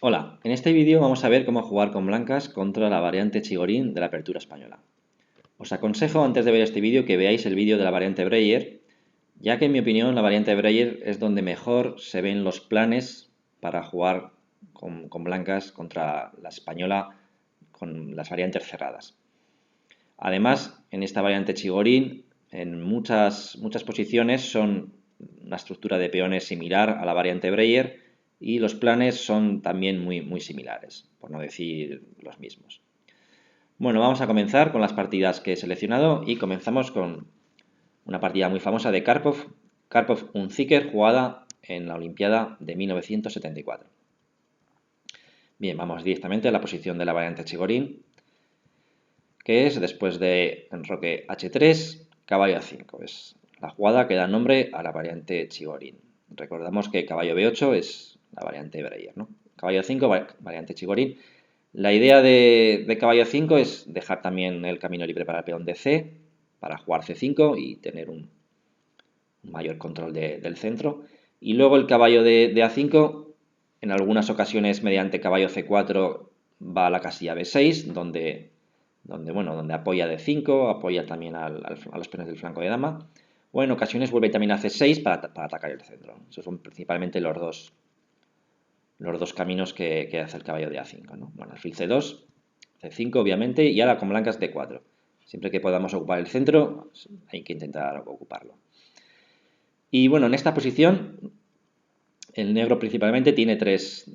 Hola, en este vídeo vamos a ver cómo jugar con blancas contra la variante Chigorin de la apertura española. Os aconsejo antes de ver este vídeo que veáis el vídeo de la variante Breyer, ya que en mi opinión la variante Breyer es donde mejor se ven los planes para jugar con blancas contra la española con las variantes cerradas. Además, en esta variante Chigorin, en muchas posiciones son una estructura de peones similar a la variante Breyer y los planes son también muy similares, por no decir los mismos. Bueno, vamos a comenzar con las partidas que he seleccionado y comenzamos con una partida muy famosa de Karpov Unziker, jugada en la Olimpiada de 1974. Bien, vamos directamente a la posición de la variante Chigorin, que es después de enroque H3, caballo A5. Es la jugada que da nombre a la variante Chigorin. Recordamos que caballo B8 es la variante Breyer, ¿no? Caballo A5, variante Chigorin. La idea de caballo A5 es dejar también el camino libre para el peón de C, para jugar C5 y tener un mayor control del centro. Y luego el caballo de A5, en algunas ocasiones mediante caballo C4 va a la casilla B6, donde apoya D5, apoya también a los peones del flanco de dama, o en ocasiones vuelve también a C6 para atacar el centro. Esos son principalmente los dos caminos que hace el caballo de A5, ¿no? Bueno, alfil C2, C5 obviamente, y ahora con blancas D4. Siempre que podamos ocupar el centro, hay que intentar ocuparlo. Y bueno, en esta posición, el negro principalmente tiene tres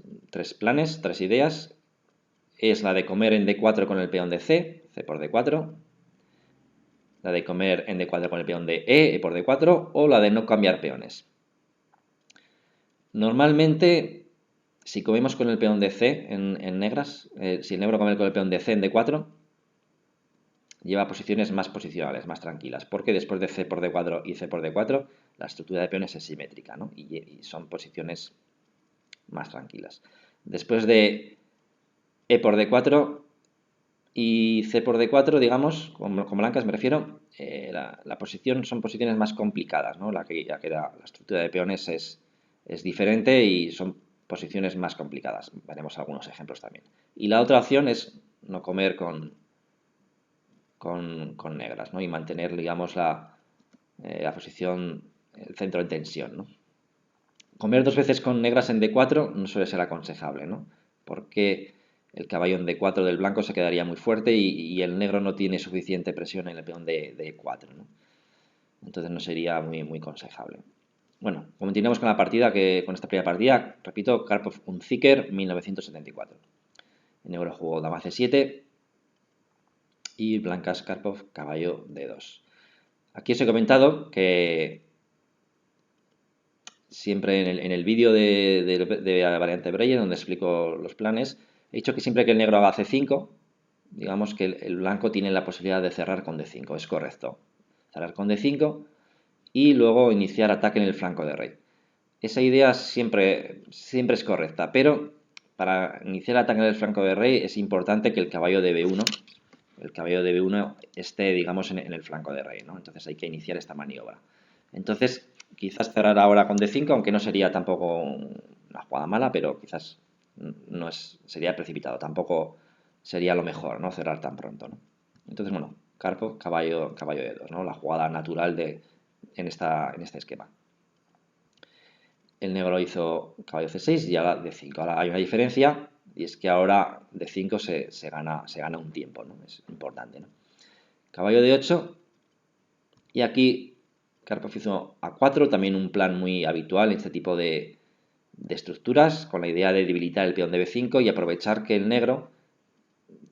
planes, tres ideas. Es la de comer en D4 con el peón de C por D4, la de comer en D4 con el peón de E por D4, o la de no cambiar peones. Normalmente, si comemos con el peón de C en negras, si el negro come con el peón de C en D4, lleva posiciones más posicionales, más tranquilas, porque después de C por D4 y C por D4, la estructura de peones es simétrica, ¿no? y son posiciones más tranquilas. Después de E por D4 y C por D4, digamos, con blancas me refiero, la posición son posiciones más complicadas, ¿no? Ya que la estructura de peones es diferente y son posiciones más complicadas. Veremos algunos ejemplos también. Y la otra opción es no comer con negras, ¿no? Y mantener, digamos, la posición, el centro en tensión, ¿no? Comer dos veces con negras en D4 no suele ser aconsejable, ¿no? Porque el caballo en D4 del blanco se quedaría muy fuerte y el negro no tiene suficiente presión en el peón de D4, ¿no? Entonces no sería muy aconsejable. Bueno, continuamos con con esta primera partida. Repito, Karpov Unziker, 1974. El negro jugó dama C7 y blancas Karpov, caballo D2. Aquí os he comentado que siempre en el vídeo de la variante Breyer, donde explico los planes, he dicho que siempre que el negro haga C5, digamos que el blanco tiene la posibilidad de cerrar con D5, es correcto. Cerrar con D5 y luego iniciar ataque en el flanco de rey. Esa idea siempre es correcta, pero para iniciar el ataque en el flanco de rey es importante que el caballo de B1 esté, digamos, en el flanco de rey, ¿no? Entonces hay que iniciar esta maniobra. Entonces, quizás cerrar ahora con D5, aunque no sería tampoco una jugada mala, pero quizás sería precipitado. Tampoco sería lo mejor, ¿no? Cerrar tan pronto, ¿no? Entonces, bueno, Karpov, caballo D2, ¿no? La jugada natural en este esquema. El negro hizo caballo C6 y ahora D5. Ahora hay una diferencia y es que ahora D5 se gana un tiempo, ¿no? Es importante, ¿no? Caballo D8 y aquí Karpov hizo A4, también un plan muy habitual en este tipo de estructuras, con la idea de debilitar el peón de B5 y aprovechar que el negro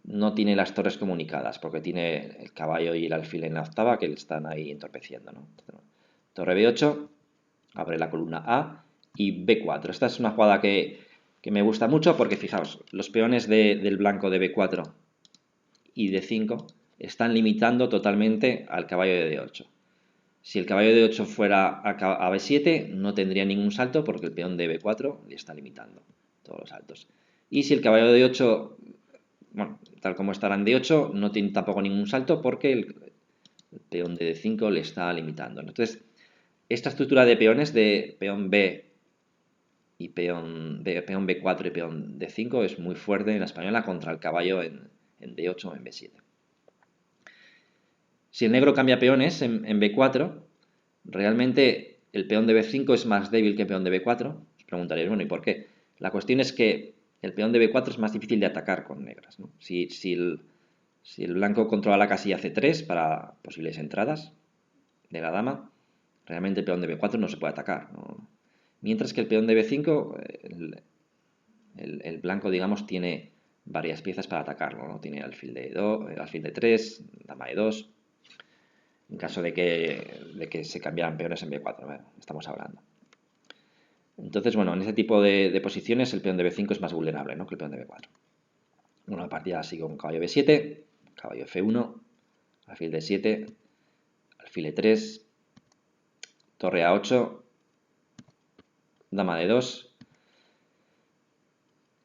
no tiene las torres comunicadas, porque tiene el caballo y el alfil en la octava que le están ahí entorpeciendo, ¿no? Torre B8, abre la columna A y B4. Esta es una jugada que me gusta mucho porque, fijaos, los peones del blanco de B4 y D5 están limitando totalmente al caballo de D8. Si el caballo de 8 fuera a B7, no tendría ningún salto porque el peón de B4 le está limitando todos los saltos. Y si el caballo de 8, bueno, tal como estará en D8, no tiene tampoco ningún salto porque el peón de D5 le está limitando. Entonces, esta estructura de peones de peón B, y peón B4 y peón D5 es muy fuerte en la española contra el caballo en D8 o en B7. Si el negro cambia peones en B4, realmente el peón de B5 es más débil que el peón de B4. Os preguntaréis, bueno, ¿y por qué? La cuestión es que el peón de B4 es más difícil de atacar con negras, ¿no? Si el blanco controla la casilla C3 para posibles entradas de la dama, realmente el peón de B4 no se puede atacar, ¿no? Mientras que el peón de B5, el blanco, digamos, tiene varias piezas para atacarlo, ¿no? Tiene alfil de 2, alfil de 3, dama de 2, en caso de que se cambiaran peones en B4, ¿vale? Estamos hablando. Entonces, bueno, en ese tipo de posiciones el peón de B5 es más vulnerable, ¿no?, que el peón de B4. Bueno, la partida sigue con caballo B7, caballo F1, alfil D7, alfil E3, torre A8, dama de 2,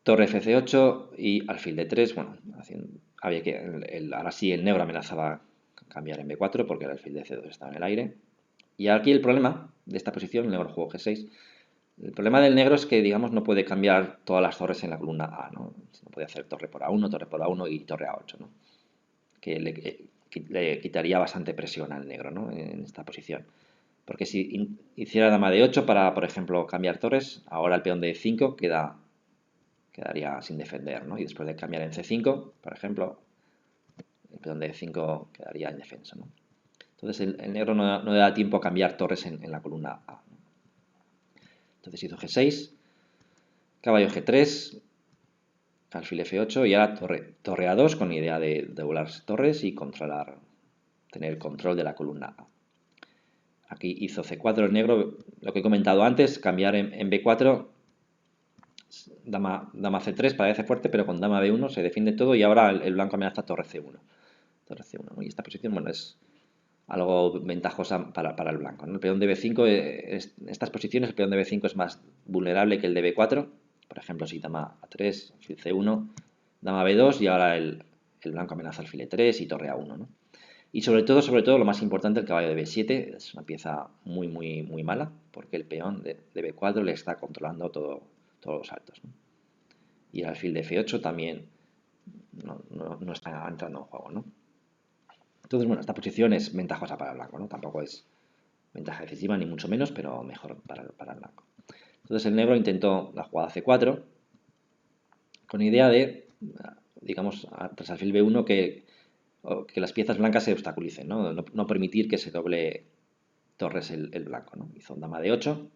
torre FC8 y alfil D3. Bueno, había que, ahora sí el negro amenazaba cambiar en B4 porque el alfil de C2 estaba en el aire. Y aquí el problema de esta posición, el negro jugó G6. El problema del negro es que, digamos, no puede cambiar todas las torres en la columna A, ¿no? No puede hacer torre por A1 y torre A8, ¿no? Que le quitaría bastante presión al negro, ¿no?, en esta posición. Porque si hiciera dama de 8 para, por ejemplo, cambiar torres, ahora el peón de 5 quedaría sin defender, ¿no? Y después de cambiar en C5, por ejemplo, el peón de 5 quedaría indefenso, ¿no? Entonces el negro no le da tiempo a cambiar torres en la columna A, ¿no? Entonces hizo G6, caballo G3, alfil F8 y ahora torre A2 con idea de doblar torres y tener control de la columna A. Aquí hizo C4 el negro, lo que he comentado antes, cambiar en B4, dama C3 parece fuerte, pero con dama B1 se defiende todo y ahora el blanco amenaza torre C1. ¿No? Y esta posición, bueno, es algo ventajosa para el blanco, ¿no? El peón de B5, en estas posiciones el peón de B5 es más vulnerable que el de B4. Por ejemplo, si dama A3, alfil C1, dama B2 y ahora el blanco amenaza alfil E3 y torre A1, ¿no? Y sobre todo, lo más importante, el caballo de B7 es una pieza muy, muy, muy mala, porque el peón de B4 le está controlando todos los saltos, ¿no? Y el alfil de F8 también no está entrando en juego, ¿no? Entonces, bueno, esta posición es ventajosa para el blanco, ¿no? Tampoco es ventaja decisiva, ni mucho menos, pero mejor para el blanco. Entonces el negro intentó la jugada C4 con idea de, digamos, tras alfil B1 que las piezas blancas se obstaculicen, ¿no? No permitir que se doble torres el blanco, ¿no? Hizo dama de 8.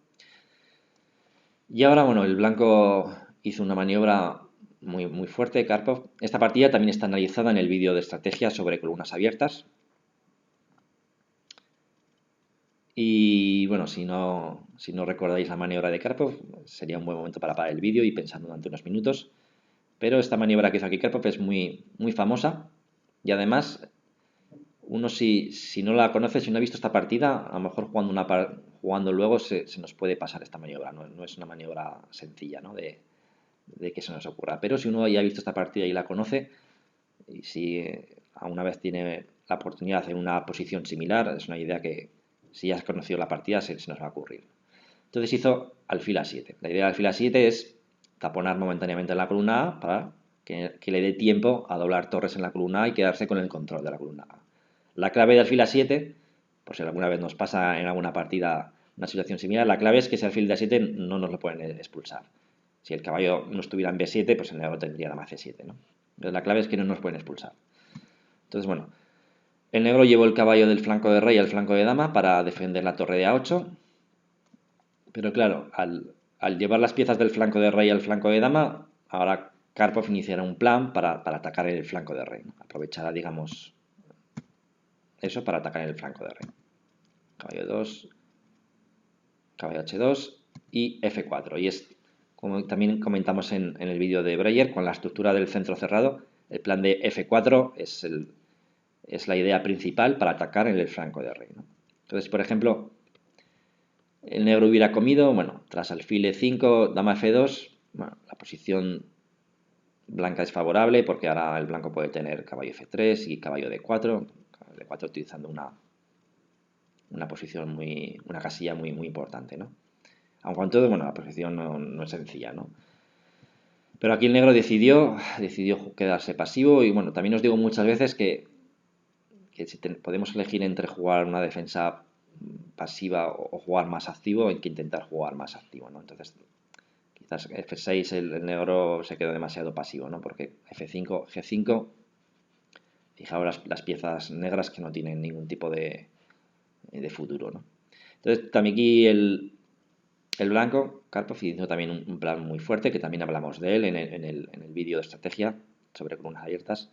Y ahora, bueno, el blanco hizo una maniobra muy, muy fuerte, Karpov. Esta partida también está analizada en el vídeo de estrategia sobre columnas abiertas. Y bueno, si no recordáis la maniobra de Karpov, sería un buen momento para parar el vídeo y pensar durante unos minutos. Pero esta maniobra que hizo aquí Karpov es muy, muy famosa y además uno si no la conoce, si no ha visto esta partida, a lo mejor jugando luego se nos puede pasar esta maniobra. No es una maniobra sencilla, ¿no?, de que se nos ocurra. Pero si uno ya ha visto esta partida y la conoce, y si alguna vez tiene la oportunidad de hacer una posición similar, es una idea que si ya has conocido la partida se nos va a ocurrir. Entonces hizo alfil A7. La idea de alfil A7 es taponar momentáneamente la columna A para que le dé tiempo a doblar torres en la columna A y quedarse con el control de la columna A. La clave de alfil A7, por si alguna vez nos pasa en alguna partida una situación similar, la clave es que ese alfil de A7 no nos lo pueden expulsar. Si el caballo no estuviera en B7, pues el negro tendría dama C7, ¿no? Entonces la clave es que no nos pueden expulsar. Entonces, bueno, el negro llevó el caballo del flanco de rey al flanco de dama para defender la torre de A8. Pero claro, al llevar las piezas del flanco de rey al flanco de dama, ahora Karpov iniciará un plan para atacar el flanco de rey, ¿no? Aprovechará, digamos, eso para atacar el flanco de rey. Caballo 2, caballo H2 y F4. Y es, como también comentamos en el vídeo de Breyer, con la estructura del centro cerrado, el plan de F4 es la idea principal para atacar en el flanco de rey, ¿no? Entonces, por ejemplo, el negro hubiera comido, bueno, tras alfil E5, dama F2, bueno, la posición blanca es favorable porque ahora el blanco puede tener caballo F3 y caballo D4, caballo D4 utilizando una posición una casilla muy, muy importante, ¿no? Aun con todo, bueno, la posición no es sencilla, ¿no? Pero aquí el negro decidió quedarse pasivo y bueno, también os digo muchas veces que si podemos elegir entre jugar una defensa pasiva o jugar más activo, hay que intentar jugar más activo, ¿no? Entonces, quizás F6 el negro se quedó demasiado pasivo, ¿no? Porque F5, G5, fijaos las piezas negras que no tienen ningún tipo de futuro, ¿no? Entonces, también aquí el blanco, Karpov, hizo también un plan muy fuerte, que también hablamos de él en el vídeo de estrategia sobre columnas abiertas.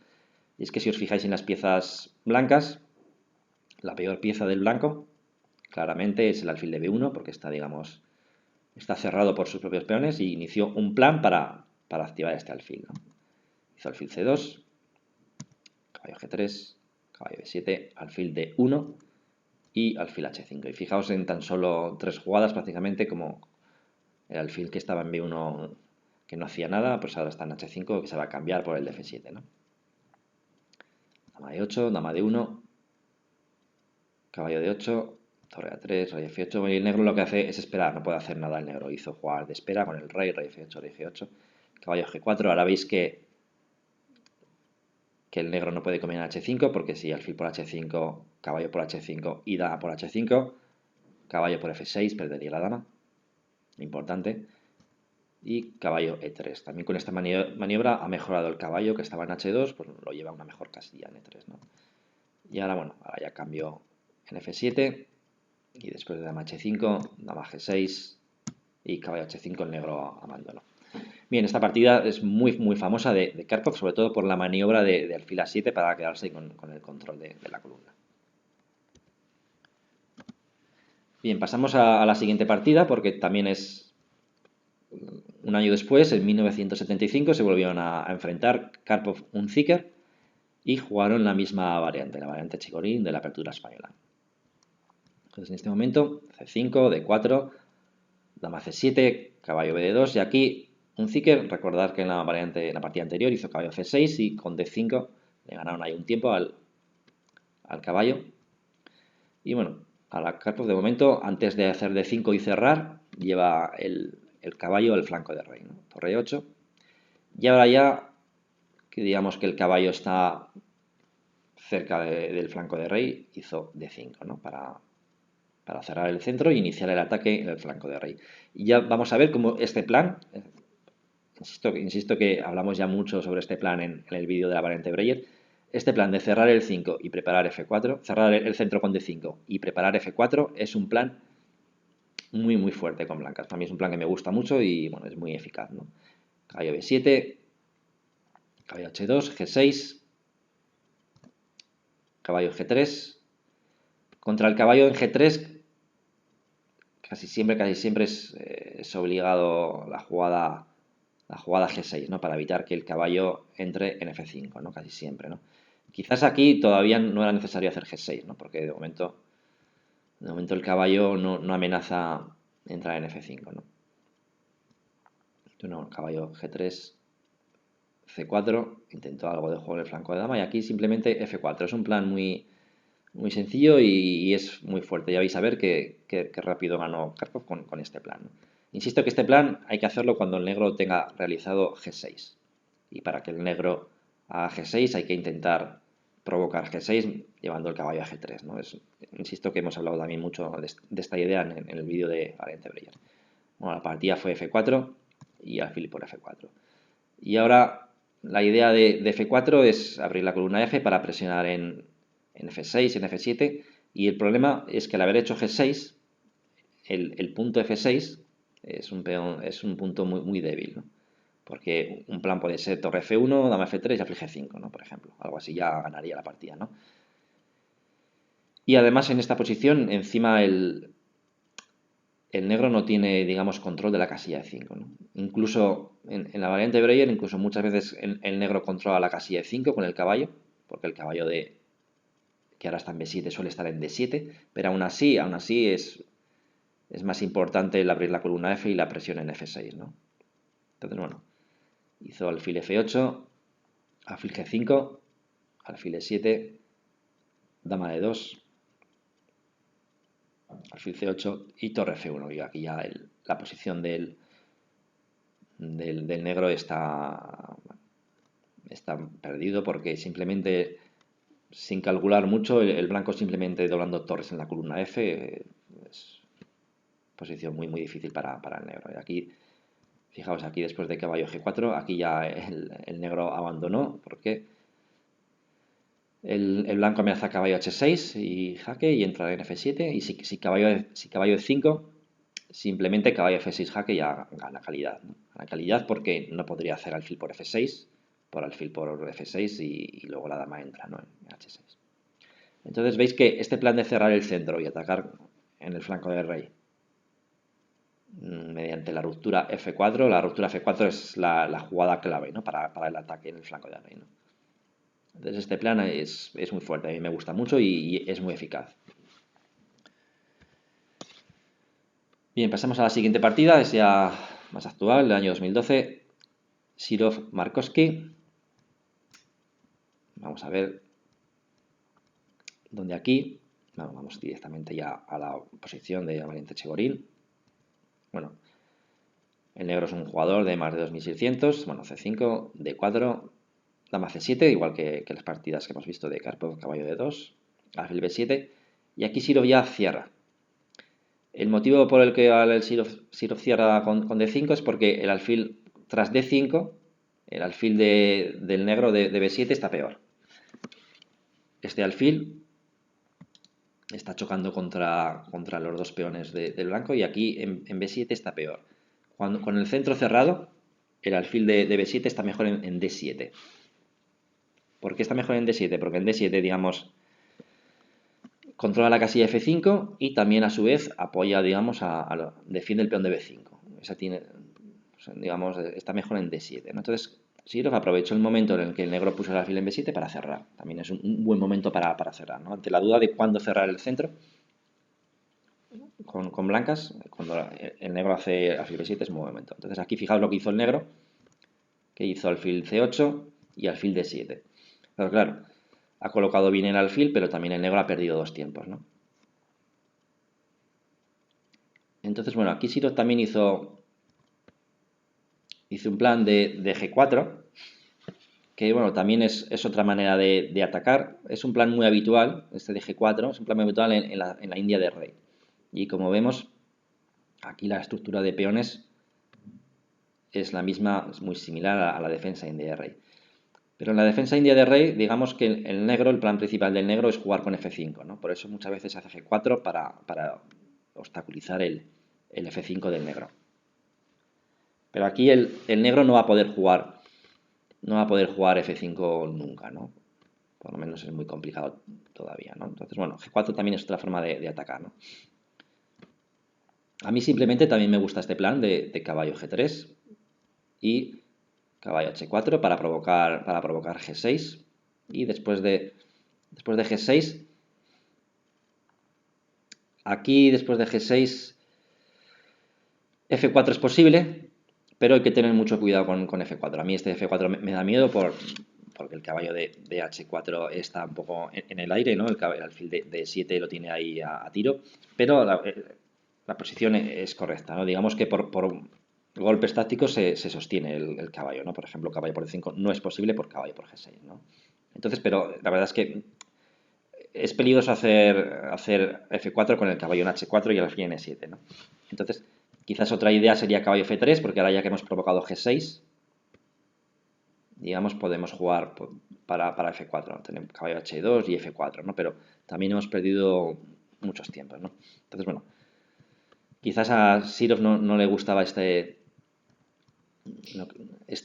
Y es que si os fijáis en las piezas blancas, la peor pieza del blanco, claramente es el alfil de B1, porque está, digamos, está cerrado por sus propios peones y inició un plan para activar este alfil, ¿no? Hizo alfil C2, caballo G3, caballo B7, alfil D1 y alfil H5. Y fijaos en tan solo 3 jugadas prácticamente como el alfil que estaba en B1 que no hacía nada, pues ahora está en H5 que se va a cambiar por el de F7, ¿no? Dama de 8, dama de 1, caballo de 8, torre A3, rey F8. Y el negro lo que hace es esperar, no puede hacer nada el negro. Hizo jugar de espera con el rey F8, rey G8, caballo G4. Ahora veis que el negro no puede comer en H5 porque si alfil por H5, caballo por H5 y dama por H5, caballo por F6, perdería la dama. Importante. Y caballo E3. También con esta maniobra ha mejorado el caballo que estaba en H2, pues lo lleva a una mejor casilla en E3, ¿no? Y ahora, bueno, ahora ya cambio en F7 y después de dama H5, dama G6 y caballo H5 el negro abandono. Bien, esta partida es muy famosa de Karpov, sobre todo por la maniobra de alfil A7 para quedarse con el control de la columna. Bien, pasamos a la siguiente partida porque también es un año después, en 1975, se volvieron a enfrentar Karpov-Unzicker y jugaron la misma variante, la variante Chigorin de la apertura española. Entonces, en este momento, C5, D4, dama C7, caballo BD2 y aquí Unzicker, recordad que en la partida anterior hizo caballo C6 y con D5 le ganaron ahí un tiempo al caballo. Y bueno, a la Karpov de momento, antes de hacer D5 y cerrar, lleva el caballo al flanco de rey, ¿no? Torre 8. Y ahora ya, que digamos que el caballo está cerca del flanco de rey, hizo D5, ¿no? Para cerrar el centro e iniciar el ataque en el flanco de rey. Y ya vamos a ver cómo este plan, insisto que hablamos ya mucho sobre este plan en el vídeo de la variante Breyer, este plan de cerrar el 5 y preparar F4, cerrar el centro con D5 y preparar F4 es un plan muy fuerte con blancas. Para mí es un plan que me gusta mucho y bueno, es muy eficaz, ¿no? Caballo B7, caballo H2, G6, caballo G3. Contra el caballo en G3 casi siempre es obligado la jugada G6, ¿no? Para evitar que el caballo entre en F5, ¿no? Casi siempre, ¿no? Quizás aquí todavía no era necesario hacer G6, ¿no? Porque de momento el caballo no amenaza entrar en F5, ¿no? Entonces, caballo G3, C4, intentó algo de juego en el flanco de dama y aquí simplemente F4. Es un plan muy sencillo y es muy fuerte. Ya vais a ver que rápido ganó Karpov con este plan, ¿no? Insisto que este plan hay que hacerlo cuando el negro tenga realizado G6. Y para que el negro haga G6 hay que intentar provocar G6 llevando el caballo a G3, ¿no? Insisto que hemos hablado también mucho de esta idea en el vídeo de Variante Breyer. Bueno, la partida fue F4 y alfil por F4. Y ahora la idea de F4 es abrir la columna F para presionar en F6, en F7, y el problema es que al haber hecho G6, el punto F6 es un punto muy débil, ¿no? Porque un plan puede ser torre F1, dama F3 y alfil G5, ¿no? Por ejemplo, algo así ya ganaría la partida, ¿no? Y además en esta posición, encima el negro no tiene, digamos, control de la casilla de 5, ¿no? Incluso en la variante Breyer, incluso muchas veces el negro controla la casilla de 5 con el caballo, porque el caballo que ahora está en B7 suele estar en D7, pero aún así es más importante el abrir la columna F y la presión en F6, ¿no? Entonces, bueno, hizo alfil F8, alfil G5, alfil E7, dama de 2, alfil C8 y torre F1. Y aquí ya la posición del negro está perdido porque simplemente, sin calcular mucho, el blanco simplemente doblando torres en la columna F es posición muy difícil para el negro. Y aquí, fijaos, aquí después de caballo G4, aquí ya el negro abandonó porque el blanco amenaza caballo H6 y jaque y entra en F7. Y si caballo E5, simplemente caballo F6 jaque ya gana calidad, ¿no? Gana calidad porque no podría hacer alfil por F6, por alfil por F6 y luego la dama entra, ¿no?, en H6. Entonces veis que este plan de cerrar el centro y atacar en el flanco del rey mediante la ruptura F4, la ruptura F4 es la jugada clave, ¿no?, para el ataque en el flanco del rey, ¿no? Entonces este plan es muy fuerte, a mí me gusta mucho y es muy eficaz. Bien, pasamos a la siguiente partida, es ya más actual, del año 2012, Sirov-Markovski. Vamos a ver dónde aquí, vamos directamente ya a la posición de la variante Chigorin. Bueno, el negro es un jugador de más de 2600, bueno, C5, D4, dama C7, igual que las partidas que hemos visto de Karpov, caballo D2, alfil B7, y aquí Sirov ya cierra. El motivo por el que el Sirov cierra con D5 es porque el alfil tras D5, el alfil del negro de B7 está peor. Este alfil está chocando contra los dos peones del blanco y aquí en B7 está peor. Con el centro cerrado, el alfil de B7 está mejor en D7. ¿Por qué está mejor en D7? Porque en D7, digamos, controla la casilla F5 y también a su vez apoya, digamos, defiende el peón de B5. Esa tiene, digamos, está mejor en D7, ¿no? Entonces, Sirov aprovechó el momento en el que el negro puso el alfil en B7 para cerrar. También es un buen momento para cerrar, ¿no? Ante la duda de cuándo cerrar el centro con blancas, cuando el negro hace alfil B7 es un buen momento. Entonces aquí fijaos lo que hizo el negro, que hizo alfil C8 y alfil D7. Pero claro, ha colocado bien el alfil, pero también el negro ha perdido dos tiempos, ¿no? Entonces, bueno, aquí Sirov también hizo un plan de G4, que bueno, también es otra manera de atacar. Es un plan muy habitual, este de G4, es un plan muy habitual en la India de rey. Y como vemos, aquí la estructura de peones es la misma, es muy similar a la defensa india de rey. Pero en la defensa india de rey, digamos que el negro, el plan principal del negro es jugar con F5, ¿no? Por eso muchas veces hace G4 para obstaculizar el F5 del negro. Pero aquí el negro no va a poder jugar F5 nunca, ¿no? Por lo menos es muy complicado todavía, ¿no? Entonces, bueno, G4 también es otra forma de atacar, ¿no? A mí simplemente también me gusta este plan de caballo G3 y caballo H4 para provocar G6. Y después de G6, aquí después de G6, F4 es posible, pero hay que tener mucho cuidado con F4. A mí este F4 me da miedo porque el caballo de H4 está un poco en el aire, ¿no? El alfil de E7 lo tiene ahí a tiro, pero la posición es correcta, ¿no? Digamos que por golpes tácticos se sostiene el caballo, ¿no? Por ejemplo, caballo por E5 no es posible por caballo por G6, ¿no? Entonces, pero la verdad es que es peligroso hacer F4 con el caballo en H4 y el alfil en E7, ¿no? Entonces, quizás otra idea sería caballo F3, porque ahora ya que hemos provocado G6, digamos, podemos jugar para F4, ¿no? Tenemos caballo H2 y F4, ¿no? Pero también hemos perdido muchos tiempos, ¿no? Entonces, bueno, quizás a Sirov no le gustaba este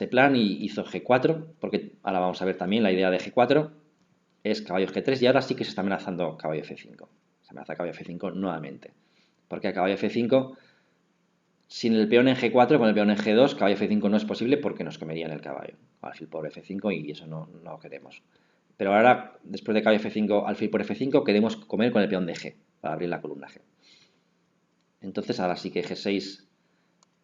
plan y hizo G4, porque ahora vamos a ver también la idea de G4 es caballo G3 y ahora sí que se está amenazando caballo F5. Se amenaza caballo F5 nuevamente, porque a caballo F5, sin el peón en G4, con el peón en G2, caballo F5 no es posible porque nos comerían el caballo. Alfil por F5 y eso no queremos. Pero ahora, después de caballo F5, alfil por F5, queremos comer con el peón de G, para abrir la columna G. Entonces ahora sí que G6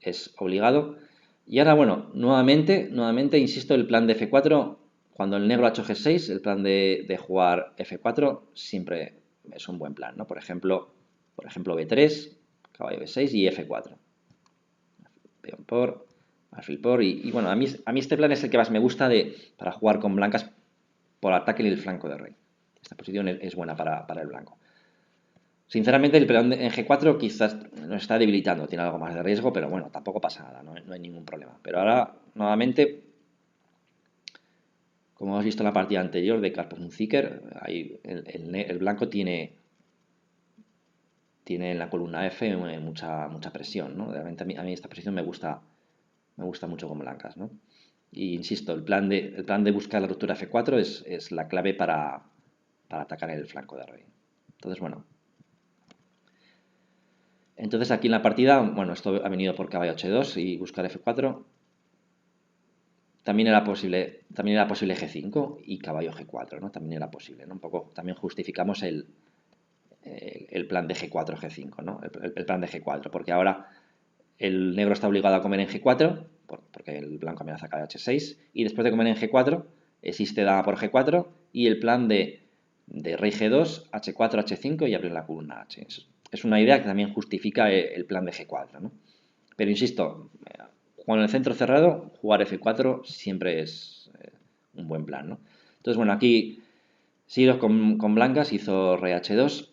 es obligado. Y ahora, bueno, nuevamente, insisto, el plan de F4, cuando el negro ha hecho G6, el plan de jugar F4 siempre es un buen plan, ¿no? Por ejemplo, B3, caballo B6 y F4. peón por, alfil por, y bueno, a mí este plan es el que más me gusta para jugar con blancas por ataque en el flanco de rey. Esta posición es buena para el blanco. Sinceramente, el peón en G4 quizás nos está debilitando, tiene algo más de riesgo, pero bueno, tampoco pasa nada, no hay ningún problema. Pero ahora, nuevamente, como hemos visto en la partida anterior de Karpov-Unzicker, el blanco tiene en la columna F mucha presión, ¿no? Realmente a mí esta posición me gusta mucho con blancas, ¿no? Y insisto, el plan de buscar la ruptura F4 es la clave para atacar el flanco de rey. Entonces, bueno. Entonces aquí en la partida, bueno, esto ha venido por caballo H2 y buscar F4. También era posible G5 y caballo G4, ¿no? También era posible, ¿no? Un poco, también justificamos el plan de G4, G5, ¿no? El plan de G4, porque ahora el negro está obligado a comer en G4, porque el blanco amenaza caballo H6, y después de comer en G4, existe dama por G4, y el plan de rey G2, H4, H5 y abrir la columna H. Es una idea que también justifica el plan de G4, ¿no? Pero insisto, con el centro cerrado, jugar F4 siempre es un buen plan, ¿no? Entonces, bueno, aquí Siro con blancas hizo rey H2.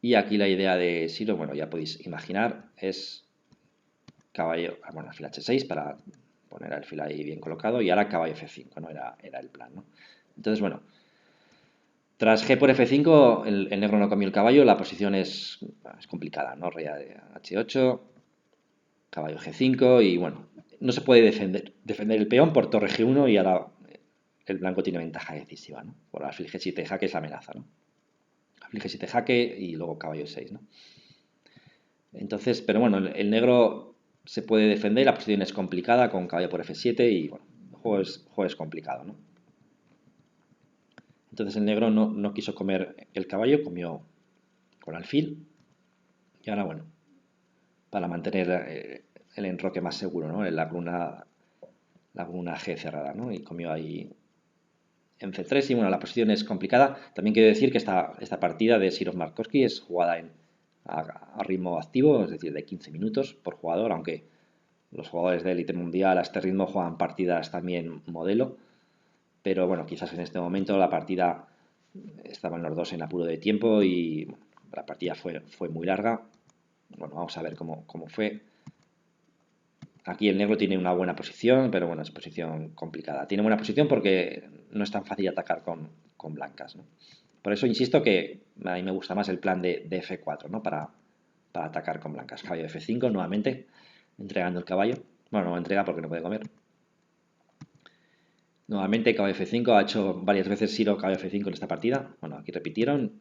Y aquí la idea de Siro, bueno, ya podéis imaginar, es caballo, bueno, alfil H6 para poner el alfil ahí bien colocado y ahora caballo F5, ¿no? Era el plan, ¿no? Entonces, bueno, tras G por F5, el negro no comió el caballo, la posición es complicada, ¿no? Rey H8, caballo G5 y bueno, no se puede defender el peón por torre G1 y ahora el blanco tiene ventaja decisiva, ¿no? Por alfil G7 jaque es la amenaza, ¿no? Alfil G7 jaque y luego caballo 6, ¿no? Entonces, pero bueno, el negro se puede defender, la posición es complicada con caballo por F7 y bueno, el juego es complicado, ¿no? Entonces el negro no quiso comer el caballo, comió con alfil y ahora bueno, para mantener el enroque más seguro, ¿no? La columna G cerrada, ¿no? Y comió ahí en C3 y bueno, la posición es complicada. También quiero decir que esta partida de Sirov Markovsky es jugada a ritmo activo, es decir, de 15 minutos por jugador, aunque los jugadores de élite mundial a este ritmo juegan partidas también modelo, pero bueno, quizás en este momento la partida estaban los dos en apuro de tiempo y bueno, la partida fue muy larga. Bueno, vamos a ver cómo fue. Aquí el negro tiene una buena posición, pero bueno, es posición complicada. Tiene buena posición porque no es tan fácil atacar con blancas, ¿no? Por eso insisto que a mí me gusta más el plan de F4, ¿no? Para atacar con blancas. Caballo F5 nuevamente, entregando el caballo. Bueno, no entrega porque no puede comer. Nuevamente caballo F5, ha hecho varias veces Siro caballo F5 en esta partida. Bueno, aquí repitieron.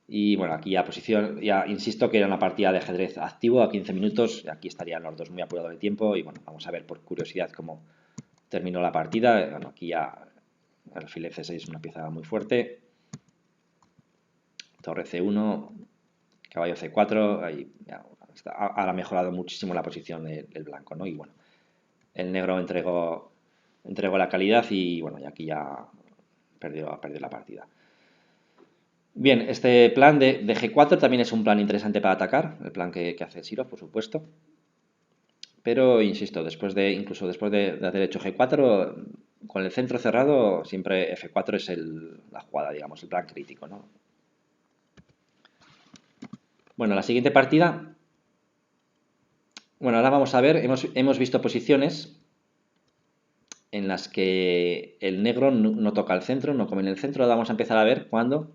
Y bueno, aquí ya insisto que era una partida de ajedrez activo a 15 minutos. Aquí estarían los dos muy apurados de tiempo. Y bueno, vamos a ver por curiosidad cómo terminó la partida. Bueno, aquí ya el alfil F6 es una pieza muy fuerte. Torre C1, caballo C4. Ahí ya, ahora ha mejorado muchísimo la posición del blanco, ¿no? Y bueno, el negro entregó la calidad y bueno, y aquí ya perdió la partida. Bien, este plan de G4 también es un plan interesante para atacar, el plan que hace Sirov, por supuesto. Pero, insisto, incluso después de haber hecho G4, con el centro cerrado, siempre F4 es la jugada, digamos, el plan crítico, ¿no? Bueno, la siguiente partida. Bueno, ahora vamos a ver, hemos visto posiciones en las que el negro no toca el centro, no come en el centro. Ahora vamos a empezar a ver cuando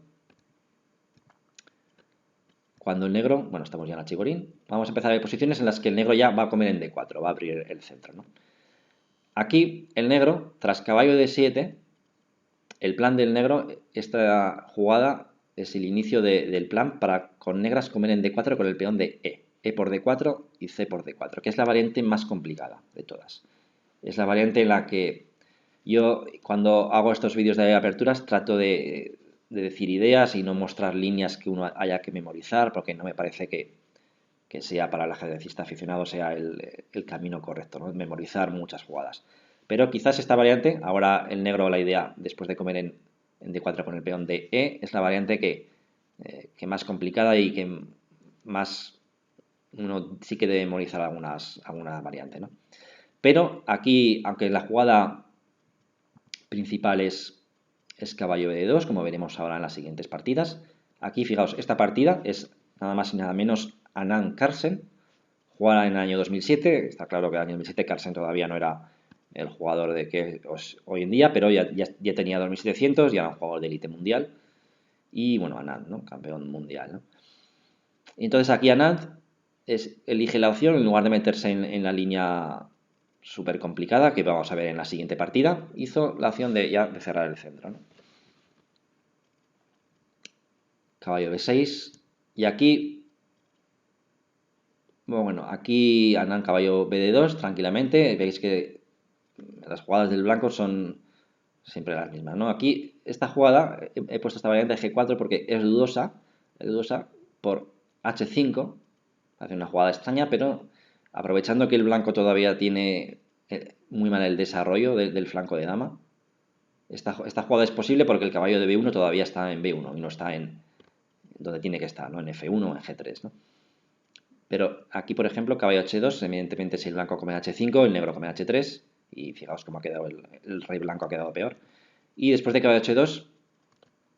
el negro, bueno, estamos ya en la chigorín, vamos a empezar a ver posiciones en las que el negro ya va a comer en D4, va a abrir el centro, ¿no? Aquí el negro, tras caballo D7, el plan del negro, esta jugada es el inicio del plan para con negras comer en D4 con el peón de E por D4 y C por D4, que es la variante más complicada de todas. Es la variante en la que yo, cuando hago estos vídeos de aperturas, trato de decir ideas y no mostrar líneas que uno haya que memorizar, porque no me parece que sea para el ajedrecista aficionado sea el camino correcto, ¿no? Memorizar muchas jugadas. Pero quizás esta variante, ahora el negro, la idea, después de comer en D4 con el peón de E, es la variante que más complicada y que más uno sí que debe memorizar alguna variante, ¿no? Pero aquí, aunque la jugada principal es caballo B2, como veremos ahora en las siguientes partidas, aquí fijaos, esta partida es nada más y nada menos Anand Carlsen, jugada en el año 2007, está claro que en el año 2007 Carlsen todavía no era el jugador de que hoy en día, pero ya tenía 2700, ya era un jugador de élite mundial, y bueno, Anand, ¿no? Campeón mundial, ¿no? Y entonces aquí Anand elige la opción, en lugar de meterse en la línea súper complicada, que vamos a ver en la siguiente partida, hizo la opción de cerrar el centro, ¿no? Caballo B6, y aquí, bueno, aquí Anand caballo BD2 tranquilamente, veis que las jugadas del blanco son siempre las mismas, ¿no? Aquí, esta jugada, he puesto esta variante G4 porque es dudosa por H5, hace una jugada extraña, pero aprovechando que el blanco todavía tiene muy mal el desarrollo del flanco de dama, esta jugada es posible porque el caballo de B1 todavía está en B1 y no está en donde tiene que estar, ¿no? En F1 o en G3, ¿no? Pero aquí, por ejemplo, caballo H2, evidentemente si el blanco come H5, el negro come H3, y fijaos cómo ha quedado el rey blanco, ha quedado peor. Y después de caballo H2,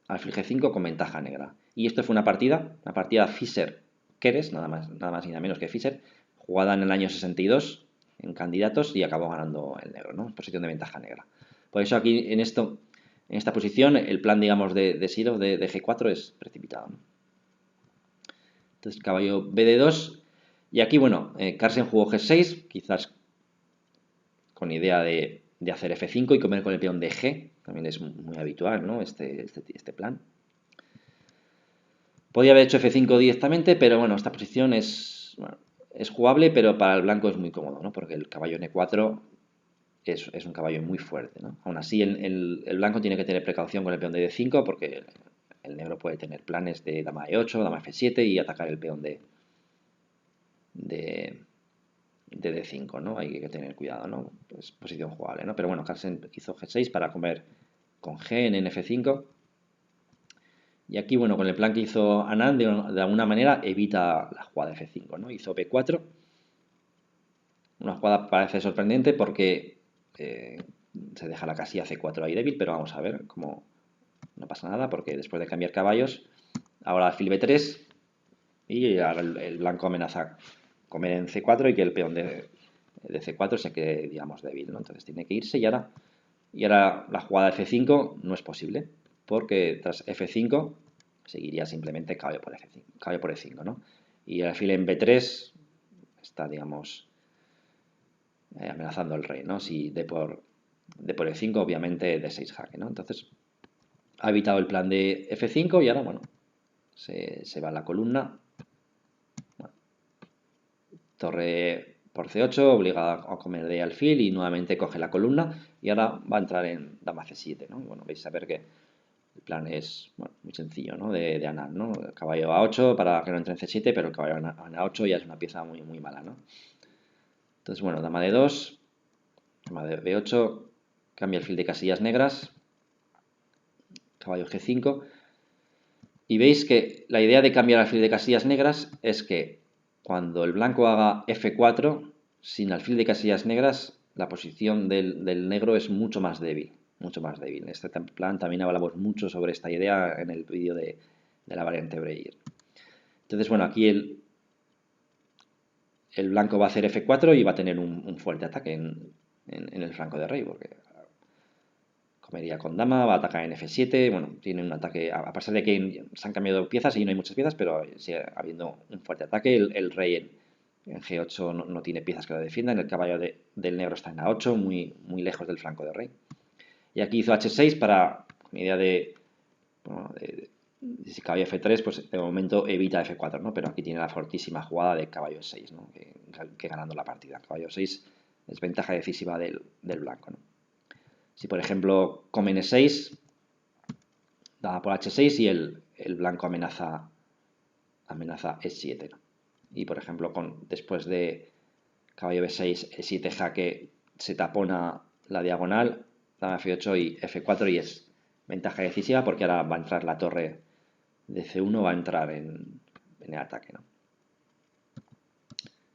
alfil G5 con ventaja negra. Y esto fue una partida Fischer-Keres, nada más y nada menos que Fischer, jugada en el año 62 en candidatos y acabó ganando el negro, ¿no? Posición de ventaja negra. Por eso aquí en esta posición el plan, digamos, de Sirov de G4 es precipitado, ¿no? Entonces caballo BD2 y aquí, bueno, Carlsen jugó G6, quizás con idea de hacer F5 y comer con el peón de G, también es muy habitual, ¿no? Este plan. Podía haber hecho F5 directamente, pero bueno, esta posición es jugable, pero para el blanco es muy cómodo, ¿no? Porque el caballo N4 es un caballo muy fuerte, ¿no? Aún así, el blanco tiene que tener precaución con el peón de D5 porque el negro puede tener planes de dama E8, dama F7 y atacar el peón de D5, ¿no? Hay que tener cuidado, ¿no? Es posición jugable, ¿no? Pero bueno, Carlsen hizo G6 para comer con G en F5. Y aquí, bueno, con el plan que hizo Anand, de alguna manera evita la jugada F5, ¿no? Hizo B4. Una jugada parece sorprendente porque se deja la casilla C4 ahí débil, pero vamos a ver cómo no pasa nada porque después de cambiar caballos, ahora alfil B3 y ahora el blanco amenaza comer en C4 y que el peón de C4 se quede, digamos, débil, ¿no? Entonces tiene que irse y ahora la jugada F5 no es posible porque tras F5 seguiría simplemente caballo por F5, caballo por E5, ¿no? Y el alfil en B3 está, digamos, amenazando al rey, ¿no? Si de por E5, obviamente D6 jaque, ¿no? Entonces ha evitado el plan de F5 y ahora, bueno, se va a la columna. Bueno, torre por C8, obliga a comer de alfil y nuevamente coge la columna y ahora va a entrar en dama C7, ¿no? Y bueno, vais a ver que el plan es muy sencillo, ¿no? De Anand, ¿no? El caballo A8 para que no entre en C7, pero el caballo a A8 ya es una pieza muy, muy mala, ¿no? Entonces, bueno, dama de 2, dama de B8, cambia el fil de casillas negras, caballo G5, y veis que la idea de cambiar el alfil de casillas negras es que cuando el blanco haga F4, sin alfil de casillas negras, la posición del negro es mucho más débil, mucho más débil. En este plan también hablamos mucho sobre esta idea en el vídeo de la variante Breyer. Entonces, bueno, aquí el blanco va a hacer F4 y va a tener un fuerte ataque en el flanco de rey, porque comería con dama, va a atacar en F7, bueno, tiene un ataque, a pesar de que se han cambiado piezas y no hay muchas piezas, pero sigue habiendo un fuerte ataque, el rey en G8 no tiene piezas que lo defiendan, el caballo del negro está en A8, muy, muy lejos del flanco de rey. Y aquí hizo H6 para, con idea bueno, si caballo F3, pues de momento evita F4, ¿no? Pero aquí tiene la fortísima jugada de caballo E6, ¿no? Que ganando la partida. Caballo 6 es ventaja decisiva del blanco, ¿no? Si por ejemplo come N6, da por H6 y el blanco amenaza E7, ¿no? Y por ejemplo después de caballo B6, E7 jaque, se tapona la diagonal, dama F8 y F4 y es ventaja decisiva porque ahora va a entrar la torre de C1, va a entrar en el ataque, ¿no?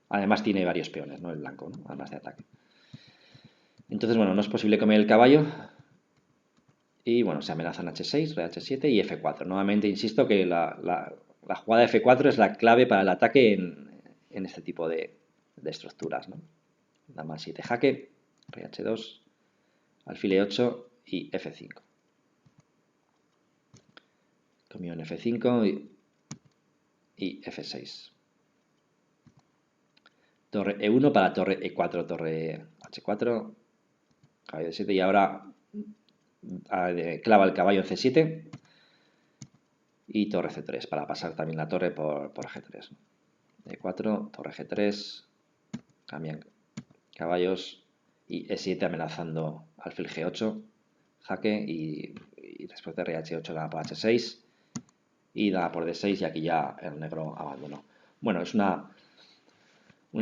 Además tiene varios peones, ¿no? El blanco, ¿no? Además de ataque. Entonces, bueno, no es posible comer el caballo. Y bueno, se amenazan H6, rey H7 y F4. Nuevamente insisto que la jugada F4 es la clave para el ataque en este tipo de estructuras, ¿no? Dama 7 jaque, rey H2, alfil E8 y F5. Comió en F5 y F6. Torre E1 para torre E4, torre H4, caballo D7 y ahora clava el caballo en C7 y torre C3 para pasar también la torre por G3. E4, torre G3, cambian caballos y E7 amenazando alfil G8, jaque y después de rey H8 dama por H6 y dama por D6 y aquí ya el negro abandonó. Bueno, es una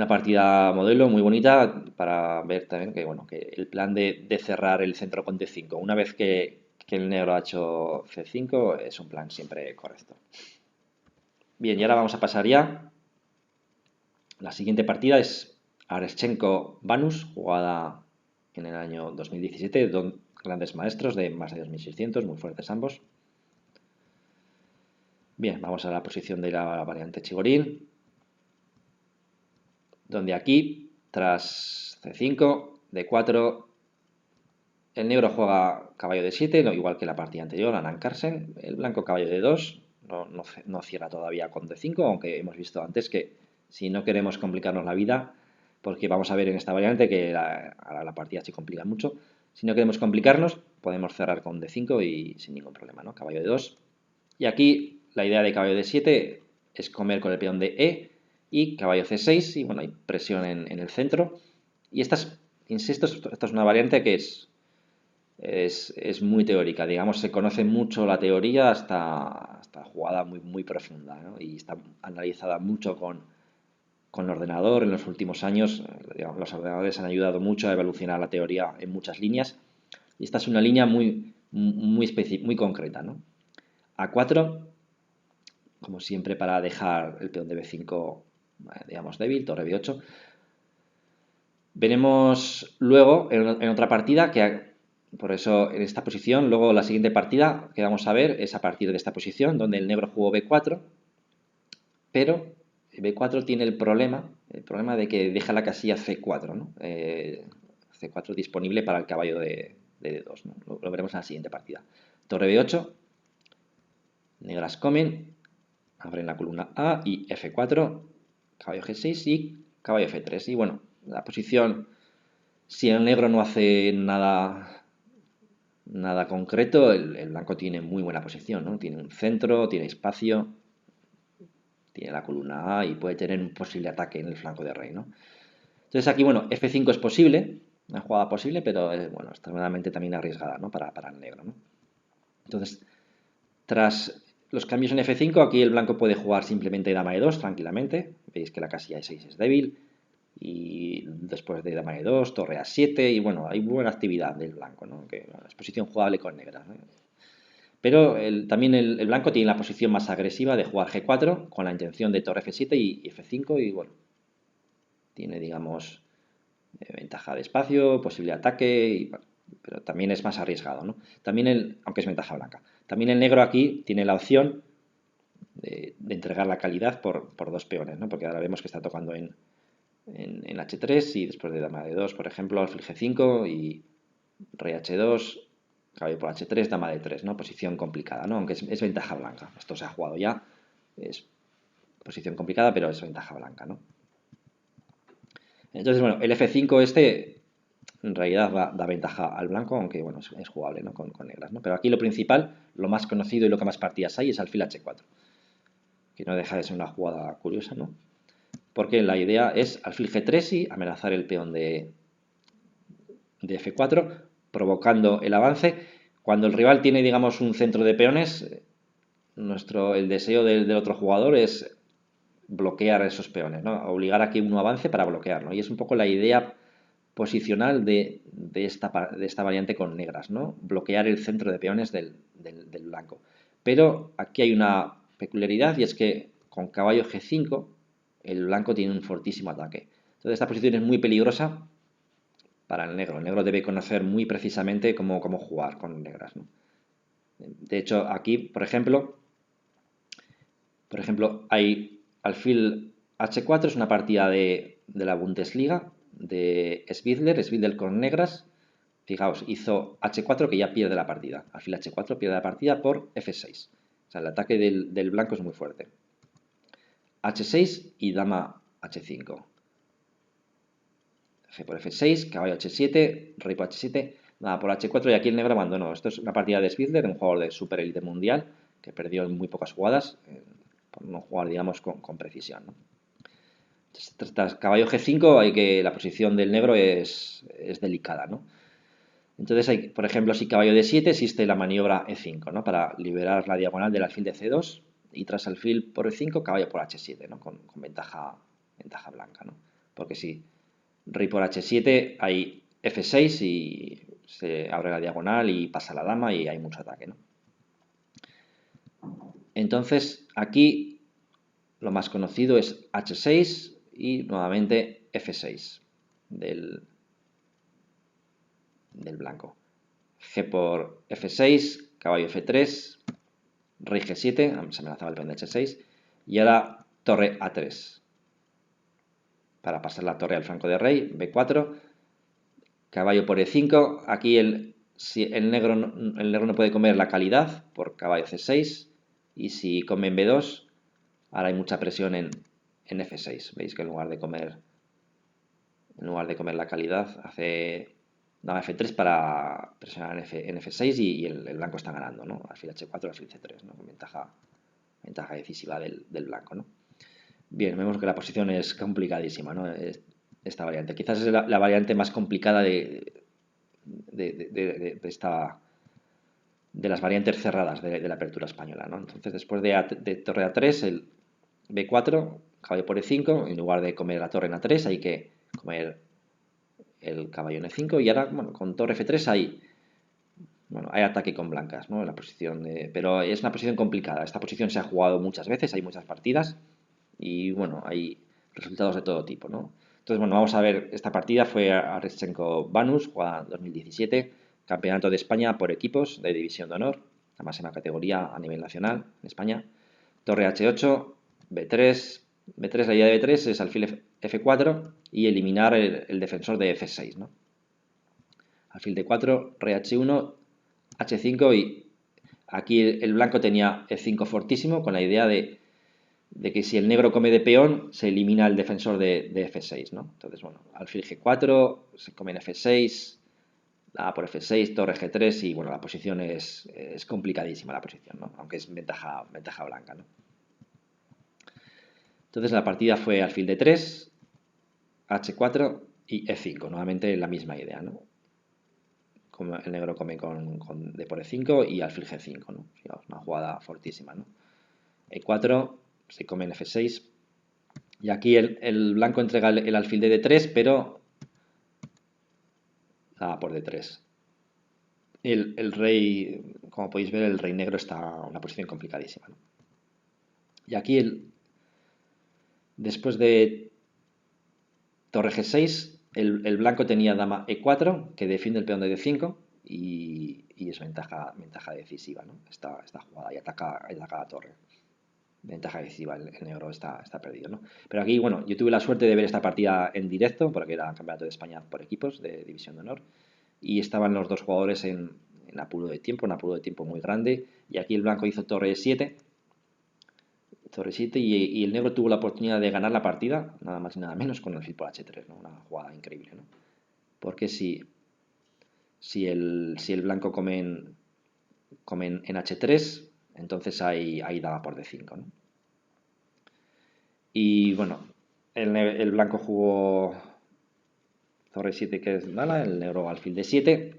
partida modelo muy bonita para ver también que, bueno, que el plan de cerrar el centro con D5, una vez que el negro ha hecho C5, es un plan siempre correcto. Bien, y ahora vamos a pasar ya. La siguiente partida es Areschenko-Banus, jugada en el año 2017, dos grandes maestros de más de 2600, muy fuertes ambos. Bien, vamos a la posición de la variante Chigorín, donde aquí, tras C5, D4, el negro juega caballo D7, igual que la partida anterior, Anand Carlsen, el blanco caballo D2, no cierra todavía con D5, aunque hemos visto antes que si no queremos complicarnos la vida, porque vamos a ver en esta variante que ahora la partida se complica mucho, si no queremos complicarnos, podemos cerrar con D5 y sin ningún problema, ¿no? Caballo D2. Y aquí la idea de caballo D7 es comer con el peón de E y caballo C6, y bueno, hay presión en el centro. Y insisto, esta es una variante que es muy teórica, digamos, se conoce mucho la teoría hasta jugada muy profunda, ¿no? Y está analizada mucho con el ordenador en los últimos años. Digamos, los ordenadores han ayudado mucho a evolucionar la teoría en muchas líneas y esta es una línea muy concreta, ¿no? A4, como siempre, para dejar el peón de B5, digamos, débil, torre B8. Veremos luego en otra partida que por eso en esta posición, luego la siguiente partida que vamos a ver es a partir de esta posición, donde el negro jugó B4, pero B4 tiene el problema de que deja la casilla C4, ¿no? C4 disponible para el caballo de D2, ¿no? Lo veremos en la siguiente partida. Torre B8, negras comen, abren la columna A y F4, caballo G6 y caballo F3. Y bueno, la posición, si el negro no hace nada concreto, el blanco tiene muy buena posición, ¿no? Tiene un centro, tiene espacio, tiene la columna A y puede tener un posible ataque en el flanco de rey, ¿no? Entonces aquí, bueno, F5 es posible, una jugada posible, pero bueno, extremadamente también arriesgada, ¿no? Para el negro, ¿no? Entonces, tras los cambios en F5, aquí el blanco puede jugar simplemente dama E2 tranquilamente. Veis que la casilla E6 es débil. Y después de dama E2, torre A7. Y bueno, hay buena actividad del blanco, ¿no? Que bueno, es posición jugable con negras, ¿no? Pero también el blanco tiene la posición más agresiva de jugar G4 con la intención de torre F7 y F5. Y bueno, tiene, digamos, ventaja de espacio, posible ataque, pero también es más arriesgado, ¿no? También aunque es ventaja blanca. También el negro aquí tiene la opción de entregar la calidad por dos peones, ¿no? Porque ahora vemos que está tocando en H3 y después de dama D2, por ejemplo, alfil G5 y rey H2, caballo por H3, dama D3, ¿no? Posición complicada, ¿no? Aunque es ventaja blanca. Esto se ha jugado ya, es posición complicada, pero es ventaja blanca, ¿no? Entonces, bueno, el F5 en realidad da ventaja al blanco, aunque bueno, es jugable, ¿no? con negras, ¿no? Pero aquí lo principal, lo más conocido y lo que más partidas hay es alfil H4, que no deja de ser una jugada curiosa, ¿no? Porque la idea es alfil G3 y amenazar el peón de F4, provocando el avance. Cuando el rival tiene, digamos, un centro de peones, el deseo del otro jugador es bloquear esos peones, ¿no? Obligar a que uno avance para bloquearlo. Y es un poco la idea posicional de esta variante con negras, ¿no? Bloquear el centro de peones del blanco. Pero aquí hay una peculiaridad y es que con caballo G5 el blanco tiene un fortísimo ataque. Entonces esta posición es muy peligrosa para el negro. El negro debe conocer muy precisamente cómo jugar con negras, ¿no? De hecho, aquí, por ejemplo, hay alfil H4, es una partida de la Bundesliga, de Svidler con negras. Fijaos, hizo H4 que ya pierde la partida. Alfil H4 pierde la partida por F6. O sea, el ataque del blanco es muy fuerte. H6 y dama H5. G por F6, caballo H7, rey por H7, nada por H4 y aquí el negro abandonó. Esto es una partida de Svidler, un jugador de super élite mundial que perdió en muy pocas jugadas por no jugar, digamos, con precisión, ¿no? Tras caballo G5 la posición del negro es delicada, ¿no? Entonces, por ejemplo, si caballo D7 existe la maniobra E5, ¿no? Para liberar la diagonal del alfil de C2 y tras alfil por E5, caballo por H7, ¿no? Con ventaja blanca, ¿no? Porque si rey por H7 hay F6 y se abre la diagonal y pasa la dama y hay mucho ataque, ¿no? Entonces, aquí lo más conocido es H6 y nuevamente F6 del blanco. G por F6, caballo F3, rey G7, se amenazaba el peón de H6, y ahora torre A3. Para pasar la torre al flanco de rey, B4, caballo por E5, aquí el negro no puede comer la calidad por caballo C6, y si come en B2, ahora hay mucha presión en F6. Veis que en lugar de comer la calidad, hace dama F3 para presionar en F6 y el blanco está ganando, ¿no? Alfil H4, alfil C3, ¿no? Con ventaja decisiva del blanco, ¿no? Bien, vemos que la posición es complicadísima, ¿no? Esta variante. Quizás es la variante más complicada de las variantes cerradas de la apertura española, ¿no? Entonces, después de torre A3, el B4, caballo por E5, en lugar de comer la torre en A3, hay que comer el caballo en E5 y ahora, bueno, con torre F3 hay ataque con blancas, ¿no? En la posición pero es una posición complicada. Esta posición se ha jugado muchas veces, hay muchas partidas y, bueno, hay resultados de todo tipo, ¿no? Entonces, bueno, vamos a ver, esta partida fue Areschenko-Banus, jugada en 2017, Campeonato de España por equipos de División de Honor, la máxima categoría a nivel nacional en España. Torre H8, B3, la idea de B3 es alfil F4 y eliminar el defensor de F6, ¿no? Alfil D4, rey H1, H5 y aquí el blanco tenía E5 fortísimo con la idea de que si el negro come de peón se elimina el defensor de F6, ¿no? Entonces, bueno, alfil G4, se come en F6, dama por F6, torre G3 y, bueno, la posición es complicadísima la posición, ¿no? Aunque es ventaja blanca, ¿no? Entonces la partida fue alfil D3, H4 y E5, nuevamente la misma idea, ¿no? Como el negro come con D por E5 y alfil G5, ¿no? Fijaos, una jugada fortísima, ¿no? E4, se come en F6 y aquí el blanco entrega el alfil de D3, pero dama por D3. El rey, como podéis ver, el rey negro está en una posición complicadísima, ¿no? Y aquí después de torre G6, el blanco tenía dama E4, que defiende el peón de D5 y es ventaja decisiva, ¿no? Esta jugada y ataca la torre. Ventaja decisiva, el negro está perdido, ¿no? Pero aquí, bueno, yo tuve la suerte de ver esta partida en directo, porque era Campeonato de España por equipos de División de Honor, y estaban los dos jugadores en apuro de tiempo, un apuro de tiempo muy grande, y aquí el blanco hizo torre 7, y el negro tuvo la oportunidad de ganar la partida, nada más y nada menos, con el alfil por H3, ¿no? Una jugada increíble, ¿no? Porque si el blanco come en H3, entonces hay dama por D5, ¿no? Y, bueno, el blanco jugó torre 7, que es mala, el negro alfil D7,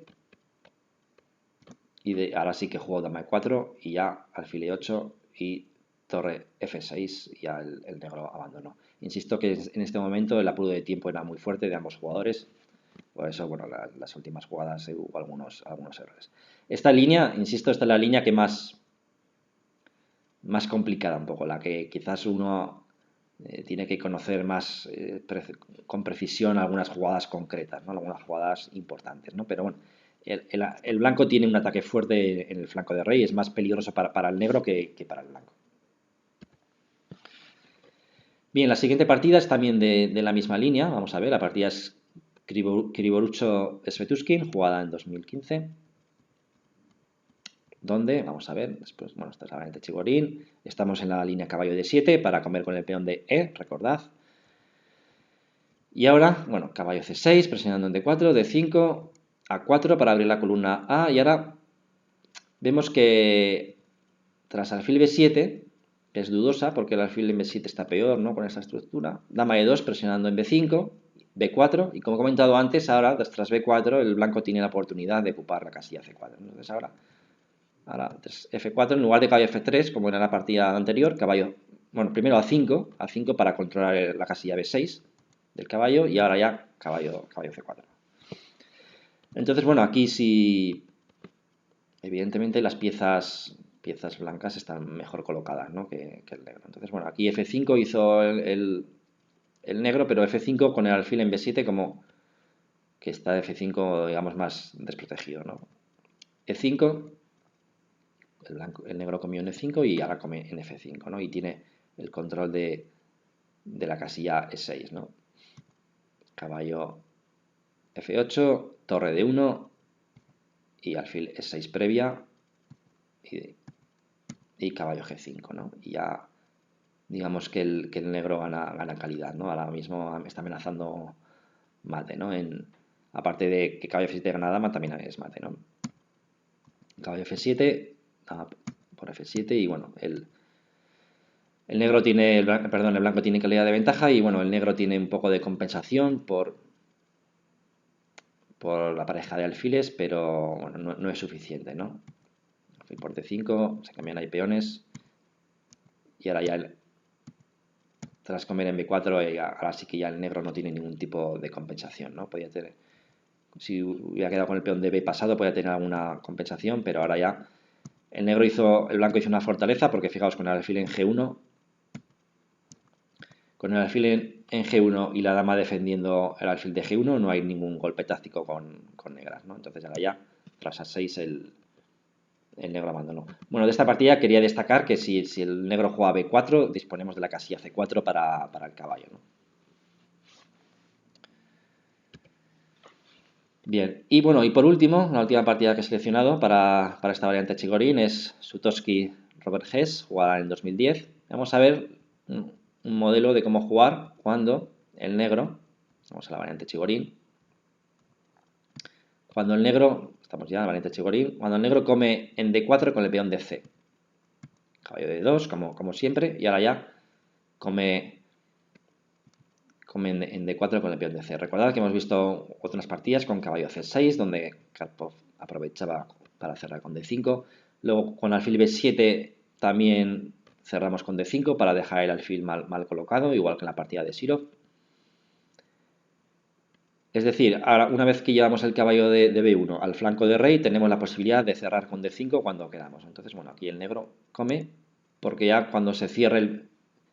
y ahora sí que jugó dama E4 y ya alfil E8 y torre F6 y ya el negro abandonó. Insisto que en este momento el apuro de tiempo era muy fuerte de ambos jugadores, por eso, bueno, las últimas jugadas hubo algunos errores. Esta línea, insisto, esta es la línea que más complicada un poco, la que quizás uno tiene que conocer más con precisión algunas jugadas concretas, ¿no? Algunas jugadas importantes, ¿no? Pero bueno, el blanco tiene un ataque fuerte en el flanco de rey, es más peligroso para el negro que para el blanco. Bien, la siguiente partida es también de la misma línea. Vamos a ver, la partida es Krivorucho-Svetuskin, jugada en 2015. Donde, vamos a ver, después, bueno, esta es la variante Chigorín. Estamos en la línea caballo de 7 para comer con el peón de E, recordad. Y ahora, bueno, caballo C6, presionando en D4, D5, A4 para abrir la columna A. Y ahora vemos que tras alfil B7, que es dudosa porque el alfil en B7 está peor, ¿no? Con esa estructura. Dama E2 presionando en B5, B4. Y como he comentado antes, ahora tras B4 el blanco tiene la oportunidad de ocupar la casilla C4. Entonces ahora F4 en lugar de caballo F3, como era la partida anterior, caballo, bueno, primero A5 para controlar la casilla B6 del caballo y ahora ya caballo F4. Entonces, bueno, aquí sí, evidentemente las piezas blancas están mejor colocadas, ¿no? que el negro. Entonces, bueno, aquí F5 hizo el negro, pero F5 con el alfil en B7 como que está F5, digamos, más desprotegido, ¿no? E5, el negro comió en E5 y ahora come en F5, ¿no? Y tiene el control de la casilla E6, ¿no? Caballo F8, torre D1 y alfil E6 previa y caballo G5, ¿no? Y ya digamos que el negro gana calidad, ¿no? Ahora mismo está amenazando mate, ¿no? Aparte de que caballo F7 gana dama, también es mate, ¿no? Caballo F7, por F7 y bueno, el negro tiene, el blanco tiene calidad de ventaja y bueno, el negro tiene un poco de compensación por la pareja de alfiles, pero bueno, no es suficiente, ¿no? Alfil por D5, se cambian ahí peones y ahora ya tras comer en B4, ahora sí que ya el negro no tiene ningún tipo de compensación, ¿no? Podía tener, si hubiera quedado con el peón de B pasado, podía tener alguna compensación, pero ahora ya el blanco hizo una fortaleza porque fijaos con el alfil en G1, con el alfil en G1 y la dama defendiendo el alfil de G1 no hay ningún golpe táctico con negras, ¿no? Entonces ahora ya, tras A6 el negro abandonó. Bueno, de esta partida quería destacar que si el negro juega B4, disponemos de la casilla C4 para el caballo, ¿no? Bien, y bueno, y por último, la última partida que he seleccionado para esta variante Chigorín es Sutoski-Robert Hess, jugada en 2010. Vamos a ver un modelo de cómo jugar cuando el negro, vamos a la variante Chigorín, cuando el negro, estamos ya en la variante Chigorín, cuando el negro come en D4 con el peón de C. Caballo de 2, como siempre, y ahora ya come en D4 con el peón de C. Recordad que hemos visto otras partidas con caballo C6, donde Karpov aprovechaba para cerrar con D5. Luego con alfil B7 también cerramos con D5 para dejar el alfil mal colocado, igual que en la partida de Sirov. Es decir, ahora una vez que llevamos el caballo de B1 al flanco de rey, tenemos la posibilidad de cerrar con D5 cuando queramos. Entonces, bueno, aquí el negro come, porque ya cuando se cierre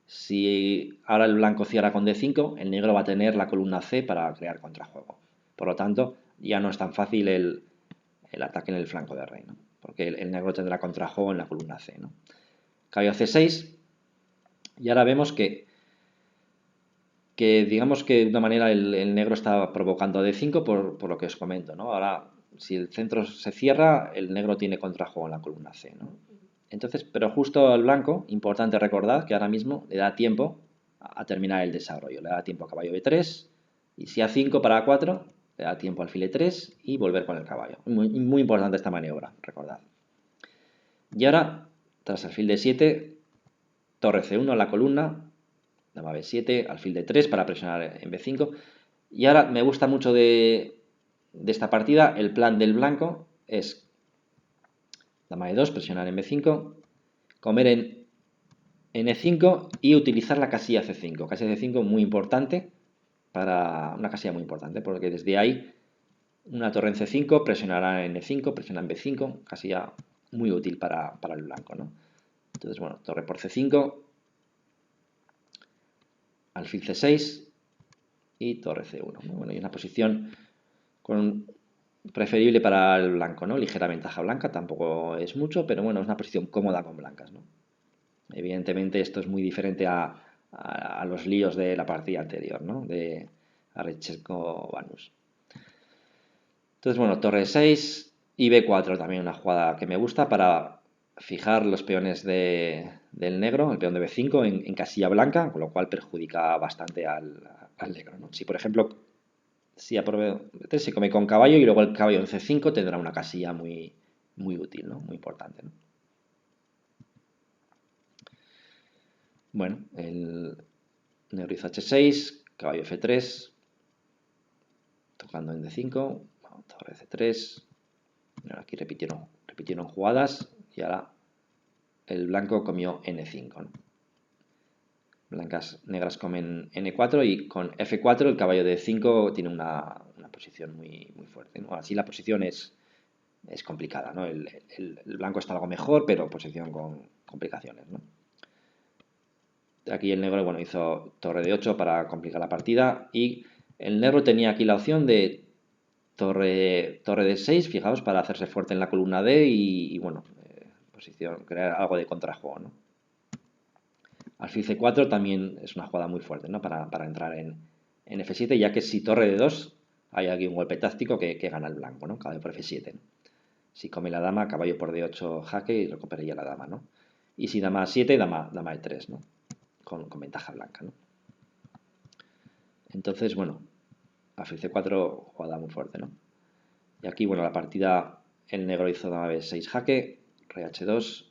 si ahora el blanco cierra con D5, el negro va a tener la columna C para crear contrajuego. Por lo tanto, ya no es tan fácil el ataque en el flanco de rey, ¿no? Porque el negro tendrá contrajuego en la columna C, ¿no? Caballo C6, y ahora vemos que digamos que de una manera el negro está provocando a D5 por lo que os comento, ¿no? Ahora, si el centro se cierra, el negro tiene contrajuego en la columna C, ¿no? Entonces, pero justo al blanco, importante recordar que ahora mismo le da tiempo a terminar el desarrollo. Le da tiempo a caballo B3 y si A5 para A4, le da tiempo al alfil E3 y volver con el caballo. Muy importante esta maniobra, recordad. Y ahora, tras alfil D7, torre C1 en la columna, dama B7, alfil D3 para presionar en B5. Y ahora me gusta mucho de esta partida, el plan del blanco es dama E2, presionar en B5, comer en E5 y utilizar la casilla C5. Casilla C5 muy importante, una casilla muy importante, porque desde ahí una torre en C5 presionará en E5, presiona en B5, casilla muy útil para el blanco, ¿no? Entonces, bueno, torre por C5, alfil C6 y torre C1, ¿no? Bueno, y una posición preferible para el blanco, ¿no? Ligera ventaja blanca, tampoco es mucho, pero bueno, es una posición cómoda con blancas, ¿no? Evidentemente esto es muy diferente a los líos de la partida anterior, ¿no? De Arechenko-Banús. Entonces, bueno, torre 6 y B4 también una jugada que me gusta para fijar los peones del negro, el peón de B5 en casilla blanca, con lo cual perjudica bastante al negro, ¿no? Si, por ejemplo, si se come con caballo y luego el caballo en C5 tendrá una casilla muy, muy útil, ¿no? Muy importante, ¿no? Bueno, el negro hizo H6, caballo F3, tocando en D5, torre C3, aquí repitieron jugadas y ahora el blanco comió N5, ¿no? Negras comen N4 y con F4 el caballo de 5 tiene una posición muy, muy fuerte, ¿no? Así la posición es complicada, ¿no? El blanco está algo mejor, pero posición con complicaciones, ¿no? Aquí el negro, bueno, hizo torre de 8 para complicar la partida y el negro tenía aquí la opción de torre de 6, fijaos, para hacerse fuerte en la columna D y bueno, crear algo de contrajuego, ¿no? Alfil C4 también es una jugada muy fuerte, ¿no? Para entrar en F7, ya que si torre de 2 hay aquí un golpe táctico que gana el blanco, ¿no? Caballo por F7, ¿no? Si come la dama, caballo por D8 jaque y recuperaría la dama, ¿no? Y si dama A7, dama E3, ¿no? Con ventaja blanca, ¿no? Entonces, bueno, alfil C4, jugada muy fuerte, ¿no? Y aquí, bueno, la partida, el negro hizo dama B6 jaque, rey H2,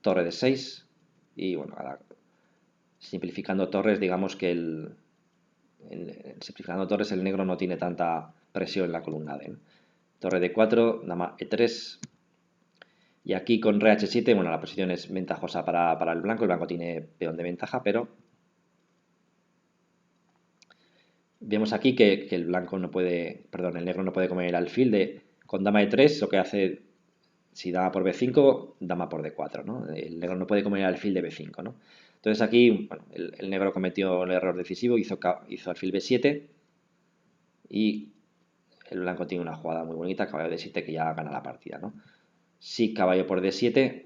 torre de 6 y, bueno, ahora, simplificando torres, digamos que simplificando torres el negro no tiene tanta presión en la columna D, ¿no? Torre de 4, dama E3 y aquí con rey H7, bueno, la posición es ventajosa para el blanco tiene peón de ventaja, pero vemos aquí que el blanco no puede, perdón, el negro no puede comer el alfil con dama E3, lo que hace, si dama por B5, dama por D4, ¿no? El negro no puede comer el alfil de B5, ¿no? Entonces aquí, bueno, el negro cometió el error decisivo, hizo alfil B7 y el blanco tiene una jugada muy bonita, caballo D7, que ya gana la partida, ¿no? Si caballo por D7,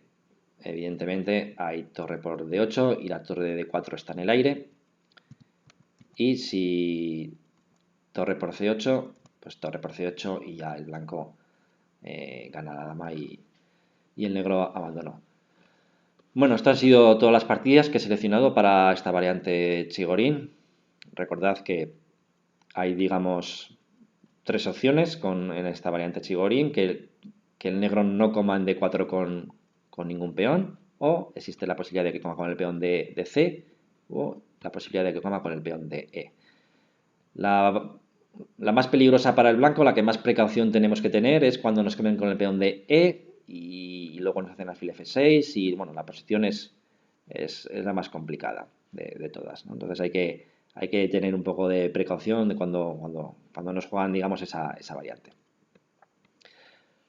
evidentemente hay torre por D8 y la torre de D4 está en el aire. Y si torre por C8, pues torre por C8 y ya el blanco gana la dama y el negro abandonó. Bueno, estas han sido todas las partidas que he seleccionado para esta variante Chigorin. Recordad que hay, digamos, 3 opciones en esta variante Chigorin, que el negro no coma en D4 con ningún peón, o existe la posibilidad de que coma con el peón de C, o la posibilidad de que coma con el peón de E. La más peligrosa para el blanco, la que más precaución tenemos que tener, es cuando nos comen con el peón de E y luego nos hacen alfil F6 y bueno, la posición es la más complicada de todas, ¿no? Entonces hay que tener un poco de precaución de cuando nos juegan, digamos, esa variante.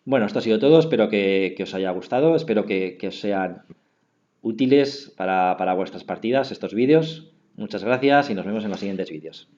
Bueno, esto ha sido todo, espero que os haya gustado, espero que os sean útiles para vuestras partidas estos vídeos. Muchas gracias y nos vemos en los siguientes vídeos.